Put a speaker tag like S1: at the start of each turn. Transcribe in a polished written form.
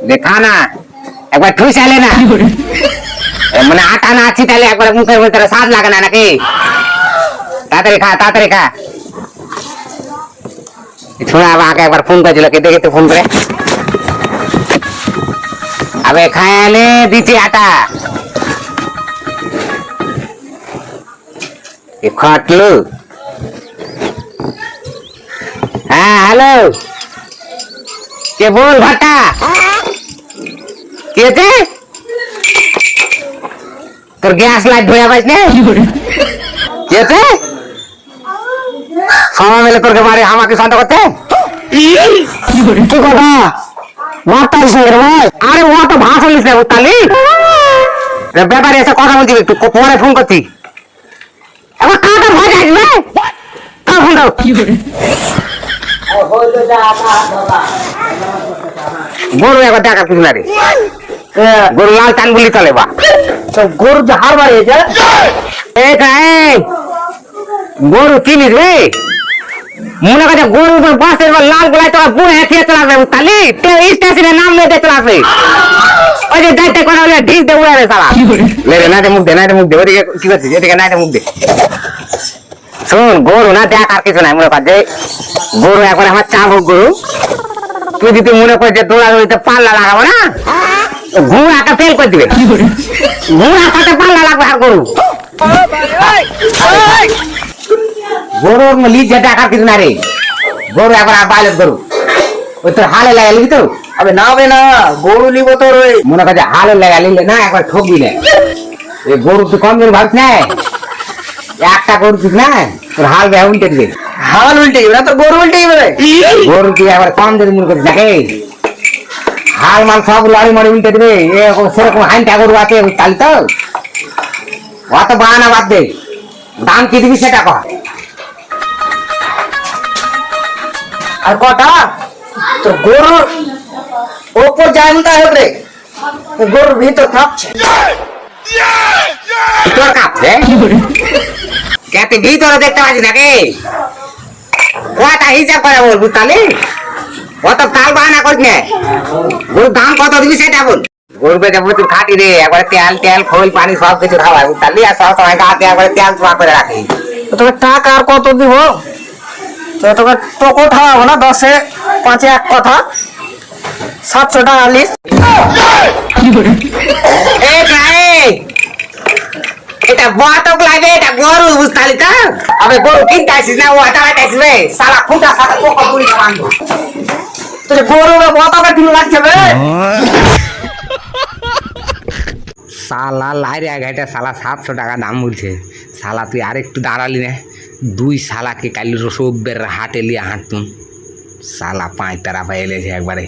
S1: দেখা না একবার ঠুই চাইলে না মানে আটা না আছি তাহলে একবার মুখের ভিতরে স্বাদ লাগে না নাকি? তাড়াতাড়ি খা শোনা আমাকে একবার ফোন করেছিল কে দেখে তো ফোন করে আবে খায়ালে দিচ্ছি আটা খাটলু। হ্যাঁ হ্যালো কে বল ভাটা কে তোর গ্যাস লাইট ধরে পাইস না কে সময় মেলে তোর বাড়ি আমাকে শান্ত করতে কি কথা মাতালিস না ভাই? আরে ও তো ভাষণ লিখছে তালি ব্যাপারে এসে কথা বলছি একটু পরে ফোন করছি এবার কাটা ভয় আসবে ফোন দাও গরু একবার দেখা কিছু না রে গরু লাল টান বলি চলে বা গরু যে হার বাড়িয়েছে গরু চিনিস রে মনে করছে গরু বাসের লাল গোলায় তোরা বুড়ে হেঁটিয়ে চলে আসবে তালি স্টেশনে নাম মেয়ে চলে আসবে ওই যে যাইতে কথা বলে ঢিস দিয়ে উড়াবে সারা লে নাইতে মুখ দে ওদিকে কি করছিস এদিকে নাইতে মুখ দে শোন গরু না দেখ আর কিছু নাই মনে কর যে গরু একবার আমার চাবক গরু তুই যদি মনে কর যে দৌড়াদৌড়িতে পাল্লা লাগাবো না ঘোড়াটা ফেল করে দিবে ঘোড়া সাথে পাল্লা লাগবে আর গরু গরুর লিজ দেখার কিছু না রে গরু একবার আর বাইলে গরু ওই তোর হালে লাগালি তো আবে না হবে না গরু নিব তোর ওই মনে কর যে হালে লাগালি না একবার ঠকবি না এই গরু তুই কম দিন ভাবছ না একটা গরু ঠিক না তোর হাল বে উল্টে দিবে হাল উল্টে দিবে না তোর গরু উল্টে দিবে গরু তুই একবার কম দিন মনে করছিস নাকি হাল মাল সব লড়ি মরি উল্টে দিবে সেরকম হাইনটা গরু আছে তাহলে তো অত বাহানা বাদ দে দাম কি দিবি সেটা কর আর কটা তো গরুর ওপর যায় না হবে গরুর ভিতর কাঁপছে ভিতর কাঁপছে কেতে ভিতরে দেখতে পাচ্ছি নাকি কটা হিসাব করে বলবো তাহলে অত তাল বাহানা করিস না গরুর দাম কত দিবি সেটা বল গরু বেচা প্রচুর খাটি রে একবারে তেল খোল পানি সব কিছু খাওয়াই তাহলে আর সব সময় গাতে একবারে তেল চোয়া করে রাখি তোকে টাকা আর কত দিব তোকে টোকো খাওয়াবো না 10-5 এক কথা 700 টাকা লিস এটা বাতক লাগে এটা গরু বুঝতালি তো আবে গরু কিনতে আসিস না ও আটাটা আসবে সারা খুঁটা সারা পোকা পুরি খাওয়াবো তোর গরু বাতকা দিন লাগছে বে সালা লাইরে আগাইটা সালা 700 টাকা দাম বলছে সালা তুই আর একটু দাঁড়ালি না দুই সালাকে কালি রসবের হাটে লিয়ে হাঁটতুম সালা 5 তারা পাইলেছে একবারে